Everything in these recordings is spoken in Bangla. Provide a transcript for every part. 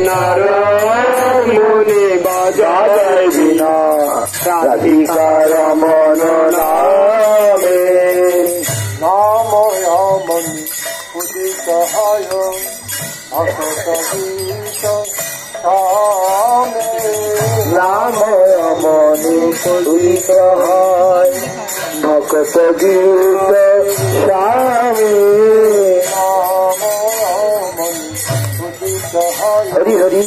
নারায়ণ মুনি বাজায় বিনা রাধিকা রমন নামে নাময়মনি উদিত হয় অসত গীত সামে নাময়মনি উদিত হয় ভক্ত গীত স্বামী নাময়মনি উদিত হয় হরি হরি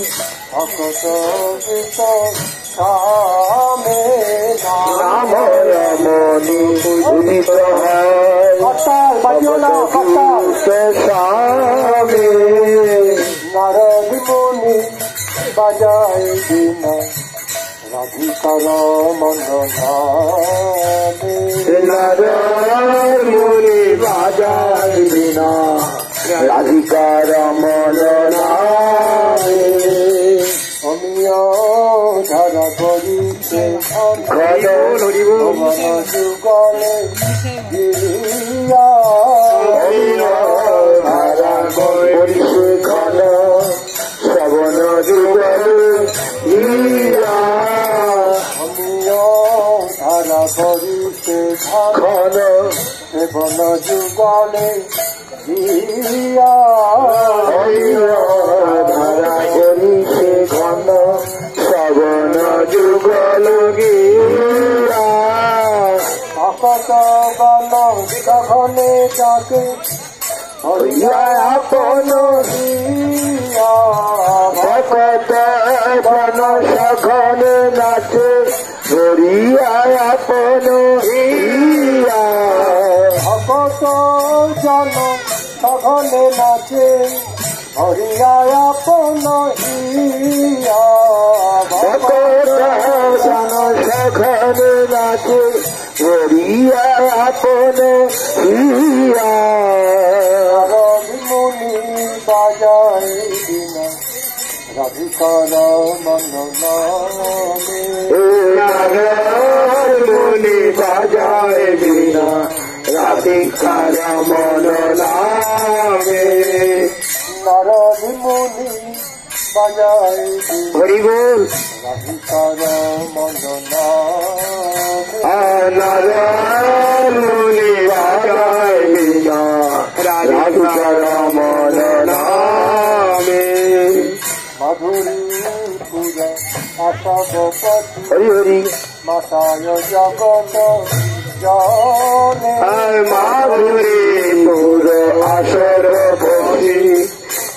অসত গীত সামে নাময়মনি উদিত হয় কর্তাল বাজিও না কর্তাল স্বামী নারদ মুনি বাজায় বিনা রাধিকার মন নামে নারায়ণ মুনি বাজায় বিনা রাধিকা রমন নামে অমিয় ধারা করিছে ভগবান যুগলে গিরিয়া ধারা করিছে ঘন শ্রবণ যুগল অমিয় ধারা করিছে ঘন সেবন যুগলে গিরিয়া ধারা করিছে ঘন শ্রবণ যুগল গিরা ভকত বন সঘনে যাকে আপন হিয়া ভকত বন সঘন নাচে হরিয়া আপন হিয়া ভকত জন সঘনে নাচে হরিয়া আপন হিয়া ভকত জন সঘন নাচে হরিয়া আপন হিয়া মুনি বাজায় বিনা রাধিকার মন নামে নারায়ণ মুনি বাজায় বিনা রাধিকা রমন নামে নারদ মুনি বাজায় বিনা হরি বল রাধিকার মন নামে নারায়ণ মুনি বাজায় বিনা রাধিকা রমন নামে মাধুরী পূজা আশাবপতি হরি হরি মাতায় জগত জনে মাধুরী পুর আসর পতি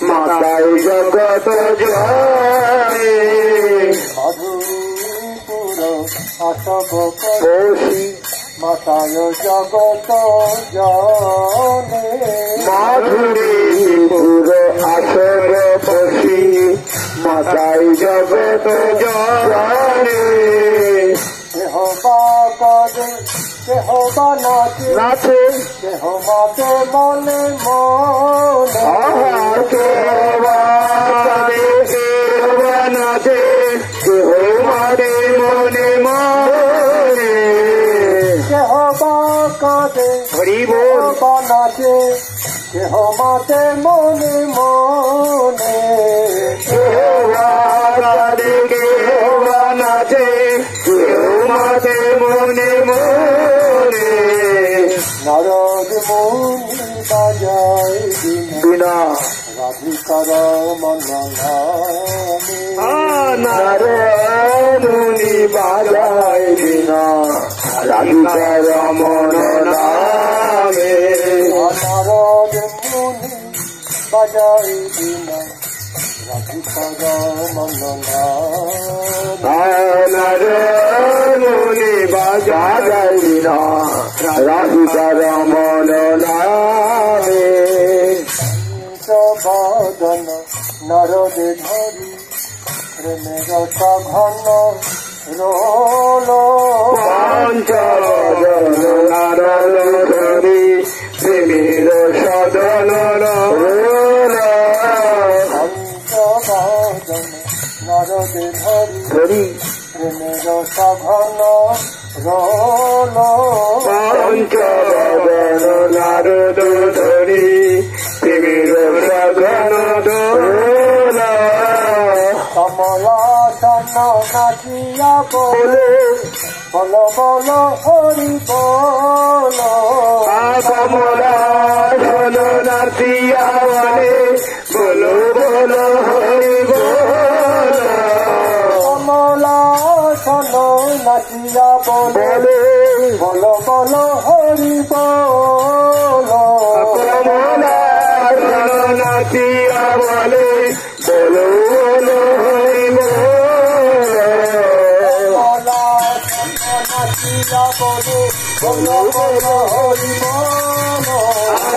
মাতায় জগত জয় মাধুরী পুর আশাবপতি পশি মাতায় জগত জনে মাধুরী পুর আসর পশি মাতায় জগত জয় কেহ বা কাজে কেহ বা নাচে নাচে কেহ মাতে মনে মনে আহার কেবা নাচে কেহ মারে মনে মনে কেহ বা কাজে হরি কেহ বল বা নাচে কেহ মাতে মনে মনে নাচে কেউ মাতে মনে মনে নারদ মুনি বাজায় বিনা বিনা রাধিকার মন নামে নারায়ণ মুনি বাজায় বিনা রাধিকা রমন নামে নারদ মুনি বাজায় বিনা রাধিকার মন নামে নারায়ণ মুনি বাজায় বিনা রাধিকা রমন নামে বদন নরদে ধরি প্রেমের ঘন রোল পঞ্চবদন নারদ ধরি প্রেমের সদন পঞ্চবদন নরদে ধরি ধরি প্রেমের ঘন রোল পঞ্চবদন নারদ ধরি প্রেমের সদন কমলা চন্ন নাচিয়া বলে বল বল হরি বল কমলা চন্ন নাচিয়া বলে বলো বলো হরি বল কমলা চন্ন নাচিয়া বলে বল বল হরি বল কমলা চন্ন নাচিয়া বলে বলো বলো হরি বল নাচিয়া বলে বল বল হরি বল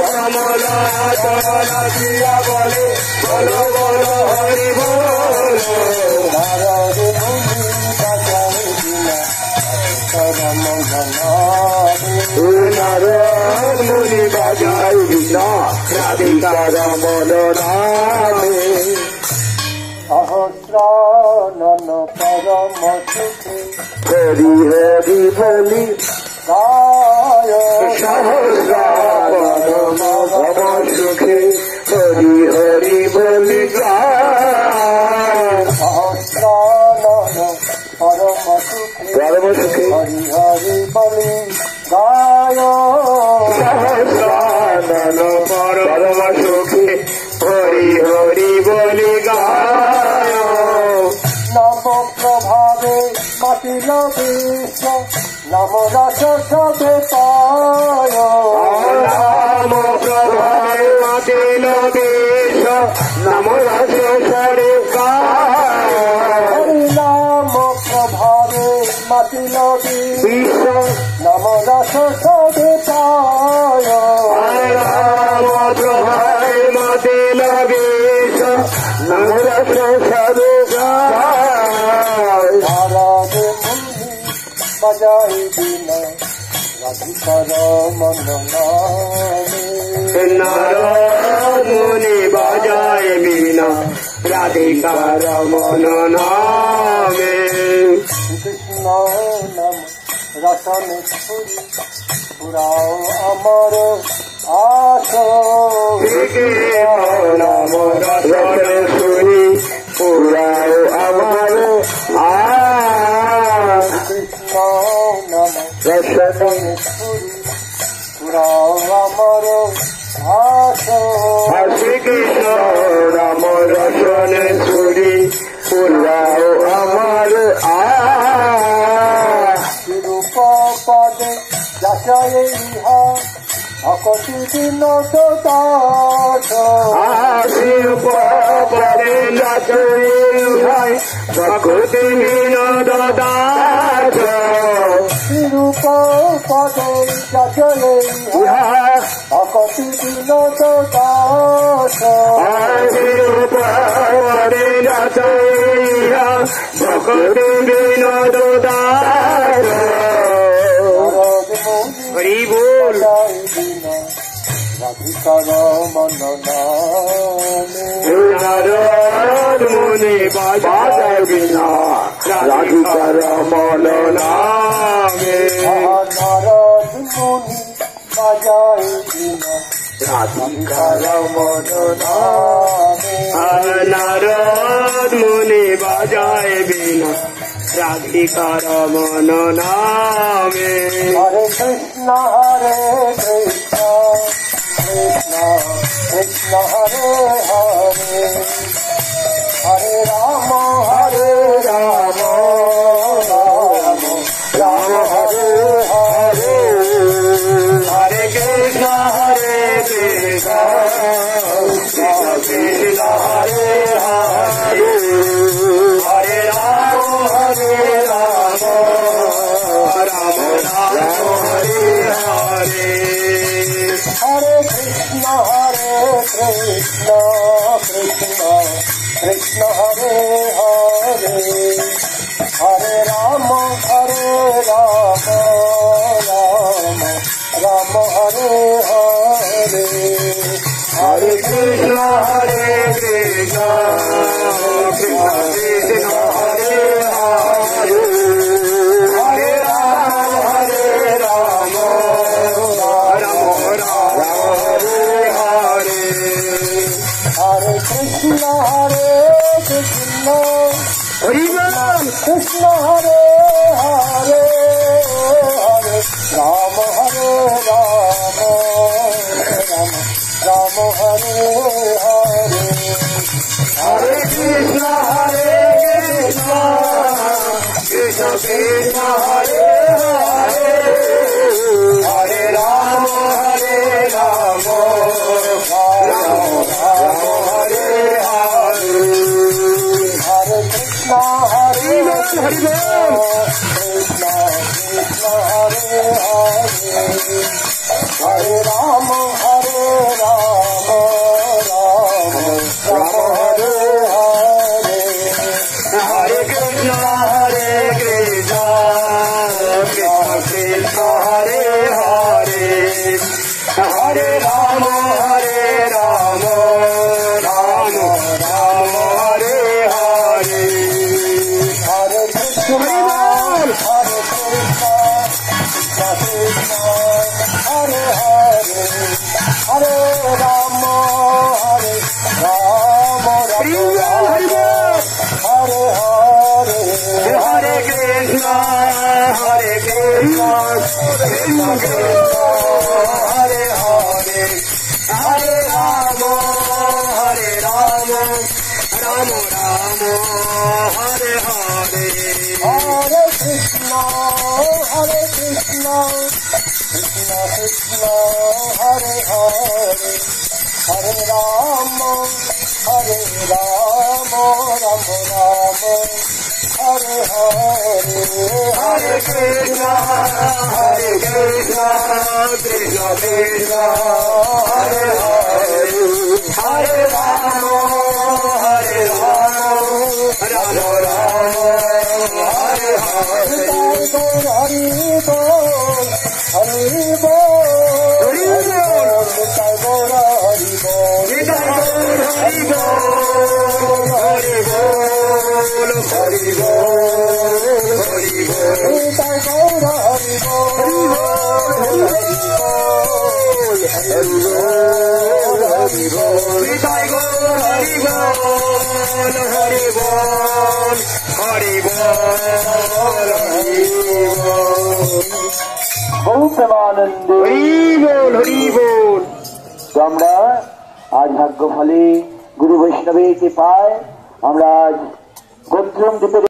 কমলা চন্ন নাচিয়া বলে বলো বলো হরি বল নারদ মুনি বাজায় বিনা করম ধনারে নারদ মুনি বাজায় বিনা রাধিকার মন নামে সহস্রানন পরম সুখে হরি হরি বলি গায় সহস্রানন পরম সুখে হরি হরি বলি সহস্রানন পরম সুখে পরম সুখে হরি হরি বলি গায় সহস্রানন পরম সুখে হরি হরি বলি গায় নব প্রভাবে মাতিল বিশ্ব নম রস সবে পায় নাম প্রভাবে মাতিল বিষ নাম রস সরে হরি নাম প্রভাবে মাতিল বিশ্ব নম রস সবে পায় নাম প্রভাবে মাতিল বিষ নাম রস সরে নারদ মুনি বাজাই বিনা রাধিকার মন নামে নারদ মুনি বাজায় বিনা রাধিকার মন নামে কৃষ্ণ নাম রতন ছুরি পুরাও আমার আস নাম রতন শুনি পুরাও আমার কৃষ্ণ নাম রতন ছুরি পুরাও আমার আস শ্রীকৃষ্ণ রাম রতন শুনি পুরাও আমার রূপ পদে যাচাই ইহা অকটি দিন দাস পরে ভাই প্রকৃতি বিনোদ দাস রূপ পদে যাচাই ইহা অকটি দিন দাস পরে প্রকৃতি বিনোদ দাস হরি বল রাধিকার মন নামে নারদ মুনি বাজায় বিনা রাধিকার মন নামে নারদ মুনি বাজায় বিনা রাধিকার মন নামে নারদ মুনি বাজায় বিনা রাধিকার মন নামে হরে কৃষ্ণ কৃষ্ণ কৃষ্ণ কৃষ্ণ হরে হরে হরে রাম রাম রাম হরে হরে হরে কৃষ্ণ কৃষ্ণ কৃষ্ণ কৃষ্ণ হরে হরে হরে রাম রাম রাম হরে হরে হরে কৃষ্ণ কৃষ্ণ কৃষ্ণ কৃষ্ণ হরে হরে হরে রাম রাম রাম হরে হরে হরে কৃষ্ণ কৃষ্ণ কৃষ্ণ কৃষ্ণ হরে হরে হরে রাম রাম রাম রাম হরে হরে হরে কৃষ্ণ কৃষ্ণ হরি বল কৃষ্ণ হরে হরে হরে রাম হরে রাম রাম রাম হরে হরে হরে কৃষ্ণ কৃষ্ণ কৃষ্ণ হরে হরে হরে রাম রাম রাম হরে হরে হরে কৃষ্ণ হরে হরি বল কৃষ্ণ কৃষ্ণ হরে হরে হরে রাম রাম রাম হরে হরে হরে কৃষ্ণ কৃষ্ণ কৃষ্ণ হরে হরে হরে রাম রাম রাম হরে হরে হরে কৃষ্ণ হরে কৃষ্ণ কৃষ্ণ হরে হরে হরে রাম হরে রাম হরি বল হরে হরে হরে কৃষ্ণ কৃষ্ণ কৃষ্ণ হরে হরে হরে রাম রাম রাম হরে হরে হরে কৃষ্ণ কৃষ্ণ কৃষ্ণ হরে হরে হরে রাম রাম রাম হরে হরে হরে কৃষ্ণ কৃষ্ণ কৃষ্ণ হরে হরে হরে রাম রাম রাম হরে হরে হরি বল হরি বল হরি বল হরি বল হরি বল হরি বল হরি বল হরি বল হরি বল হরি বল হরি বল নিতাই গৌর হরি বল হরি বল হরি বল হরি বল বহু প্রেমানন্দে হরি বল হরি বল। তো আমরা আজ ভাগ্য ফলে গুরু বৈষ্ণবের কৃপায় আমরা আজ গোত্রম দ্বীপের